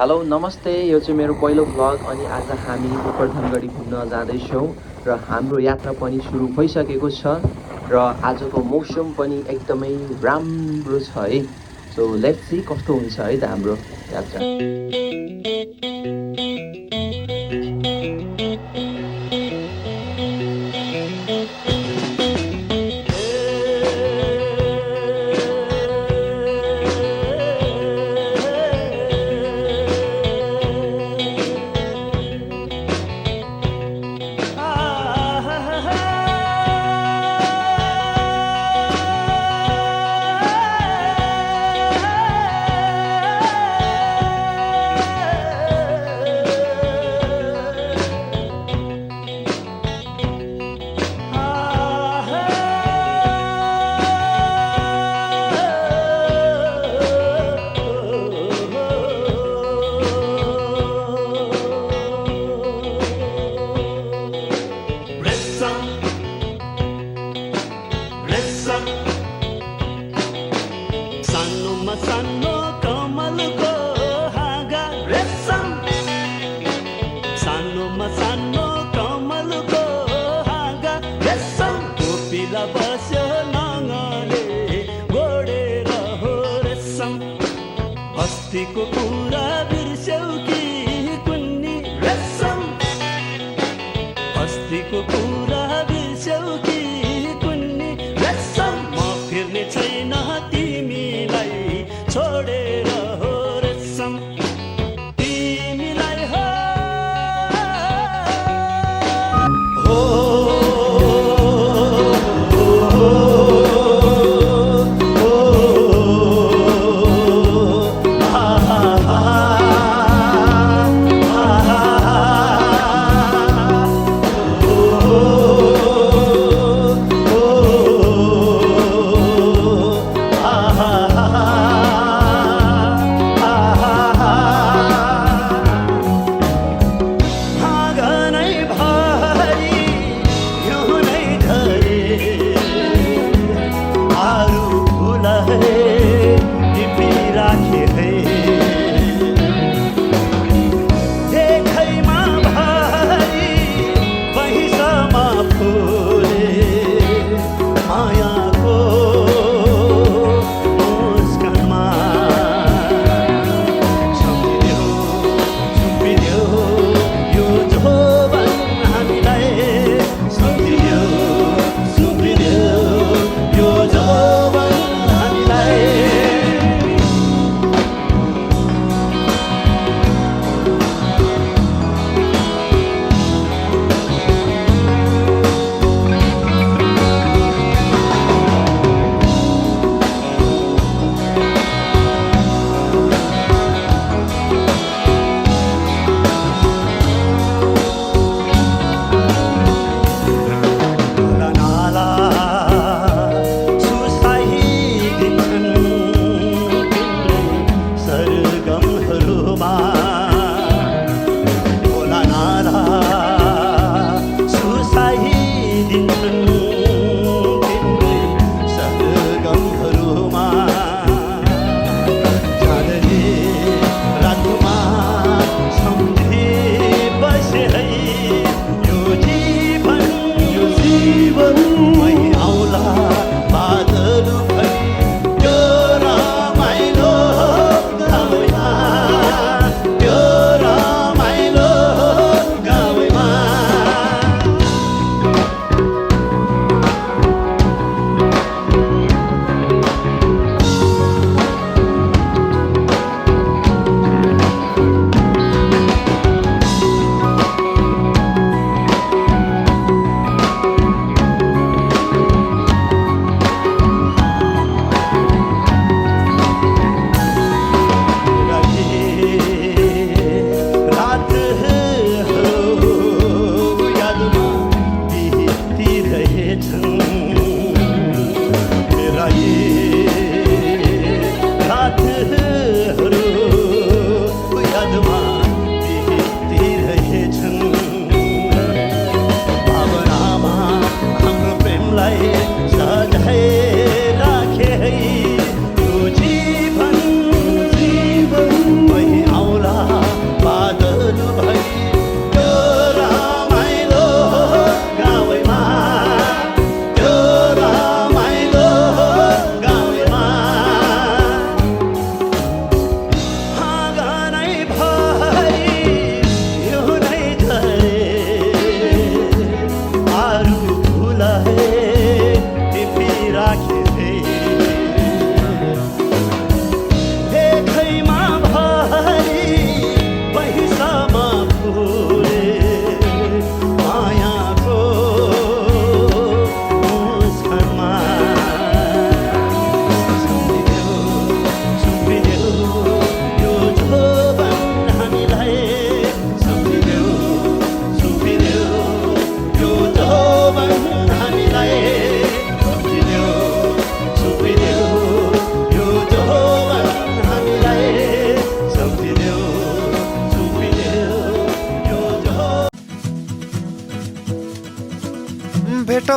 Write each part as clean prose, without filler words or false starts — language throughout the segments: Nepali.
हेलो नमस्ते, यो चाहिँ मेरो पहिलो भ्लग अनि आज हामी गोवर्धनगढी घुम्न जाँदैछौँ र हाम्रो यात्रा पनि सुरु भइसकेको छ र आजको मौसम पनि एकदमै राम्रो छ है। सो लेट्स सी कस्तो हुन्छ है त हाम्रो यात्रा। अस्तिको कुरा बिर्स्यौ कि कुन्नी रेशम, अस्तिको कुरा बिर्स्यौ कि कुन्नी रेशम, म फिर्ने छैन तिमीलाई छोडेर हो रेशम, तिमीलाई हो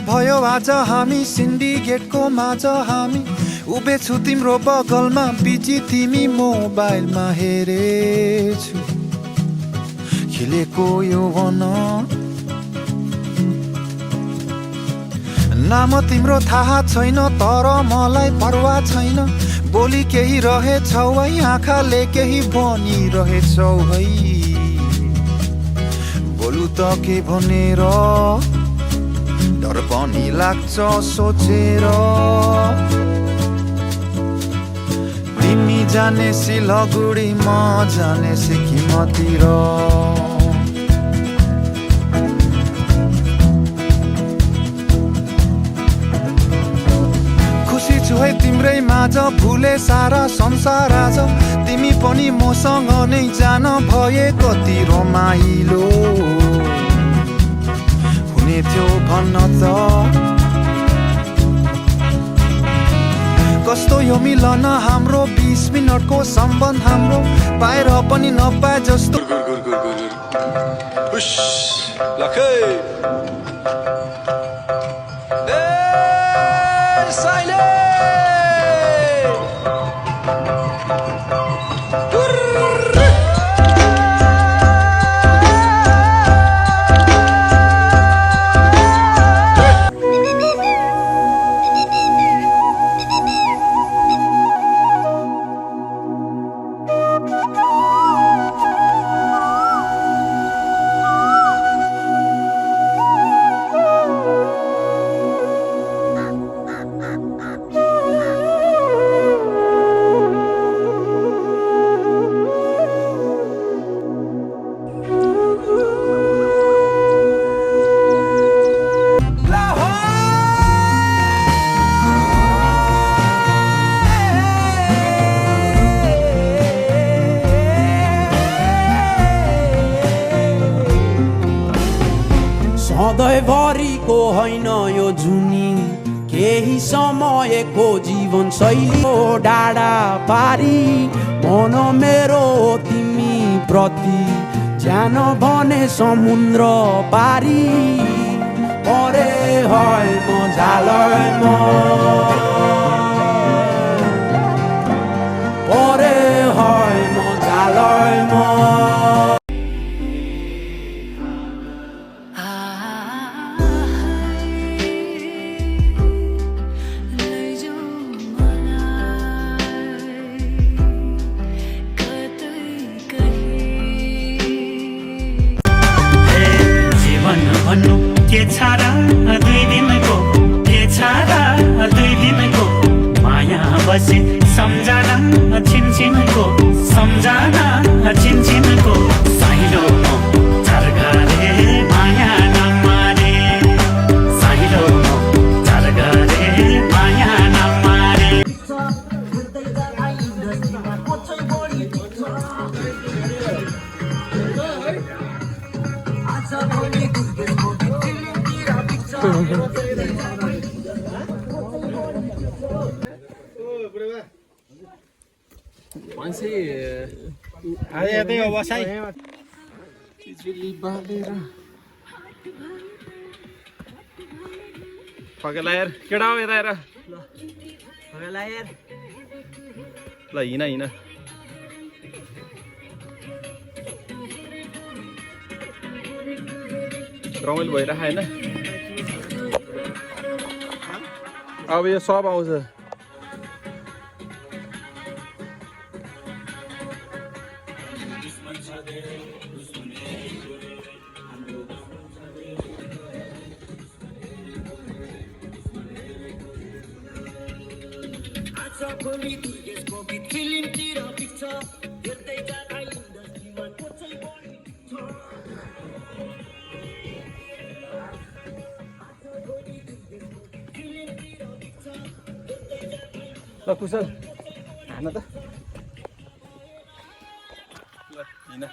भयो आज हामी सिन्डिकेटको माझ हामी उभिछु तिम्रो बगलमा बिजी तिमी मोबाइलमा हेरेछु खिलेको यौवन नाम तिम्रो थाहा छैन तर मलाई परवाह छैन बोली केही रहेछौ है आँखाले केही भनिरहेछौ है बोलु त के भनेर डर पनि लाग्छ सोचेर तिमी जाने सिलगुडी म जाने सिक्किमतिर खुसी छु है तिम्रै माझ भुले सारा संसार आज तिमी पनि मसँग नै जान भए कति रमाइलो हुने थियो भन्न त कस्तो यो मिलन हाम्रो 20 मिनटको सम्बन्ध हाम्रो पाएर पनि नपाए जस्तो सधैँभरिको होइन यो जुनी केही समयको जीवन शैली डाडा पारी मन मेरो तिमी प्रति ज्यान भने समुद्र पारी परे है म झालैमा परे है म झालैमा भन्नु के छाडा 2 दिनको के छाडा 2 दिनको माया बसे सम्झना छिनछिनको सम्झना छिनछिनको साइलो चरगारे माया नमारे साइलो चरगारे माया नमारे पगला यार केडा हो यता हेर ल हिँड हिँड रमाइलो भइरहेको होइन अब यो सब आउँछ ल कुशल हान त ल हिँड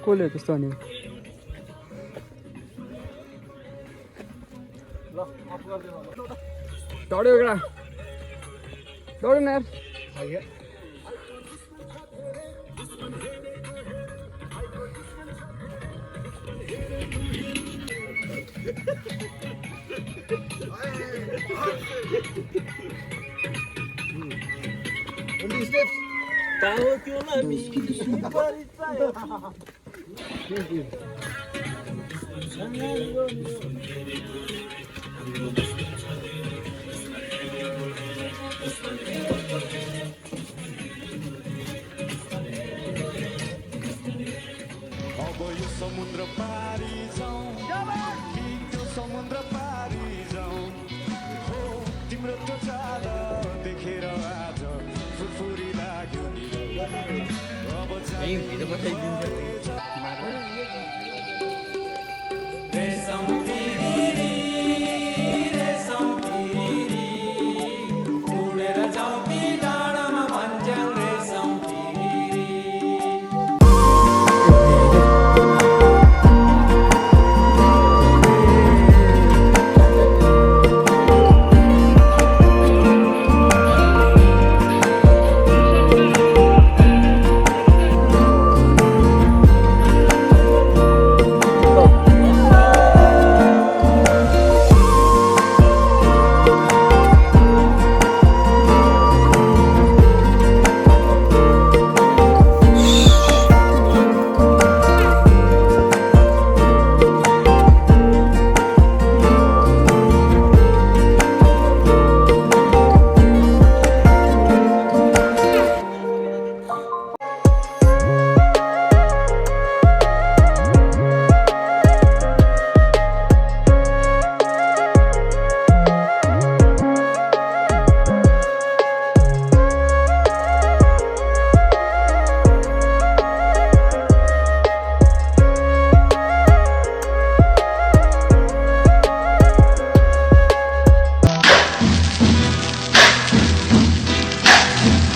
कसले त्यस्तो अनि टड्यो एउटा दौड़ ना यार अब यो समुद्र पारी जाउँ कि त्यो समुद्र पारी जाउँ हो तिम्रो त्यो चाल देखेर आज फुरफुरी लाग्यो नि अब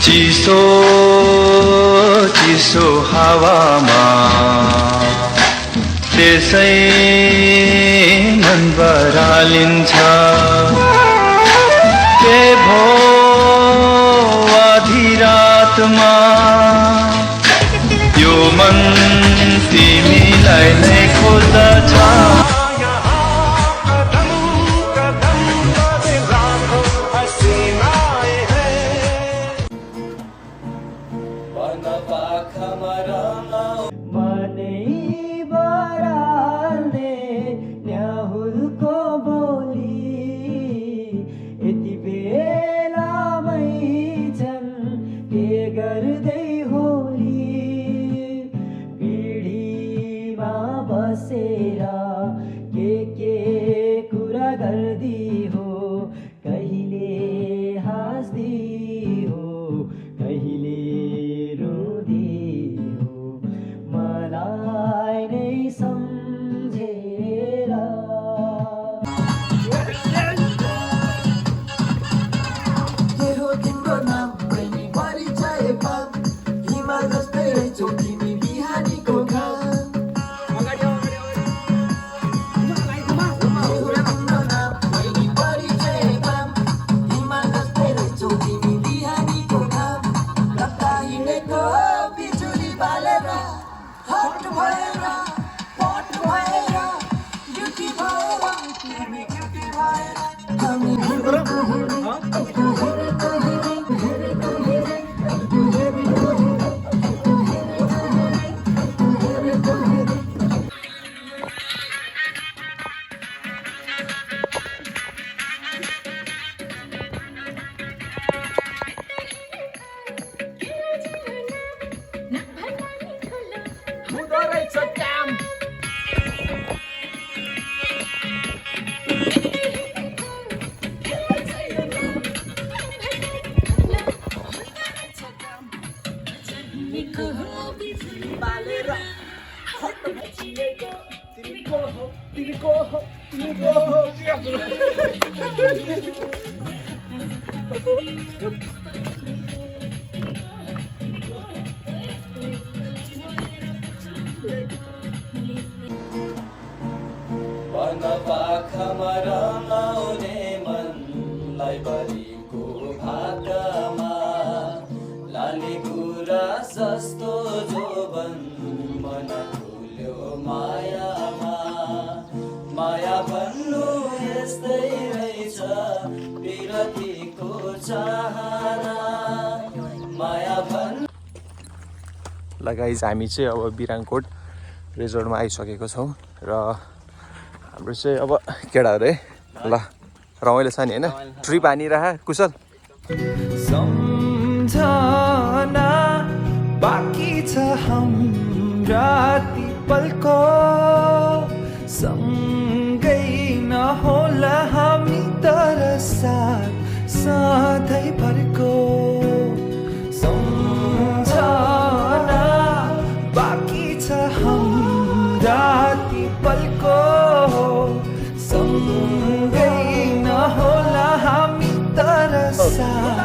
चिसो चिसो हावामा त्यसै मन बरालिन्छ के भो आधी रातमा यो मन तिमीलाई नै खोज्दछ पाखामा रमाउने मनलाई बलिको भाकामा माया भन्नु यस्तै रहेछ विरतीको चाहना माया भन्नु। ल गाइज हामी चाहिँ अब बिराङकोट रिजोर्टमा आइसकेको छौँ र हाम्रो चाहिँ अब केटाहरू है ल रमाइलो छ नि होइन ट्रिप हानिरह कुशल सम्झना बाँकी छ हाम्रा ती पलको सँगै नहोला हामी तर साथ सधैँभरको सम्झना बाँकी छ हाम्रा ती पलको सँगै नहोला हामी तर साथ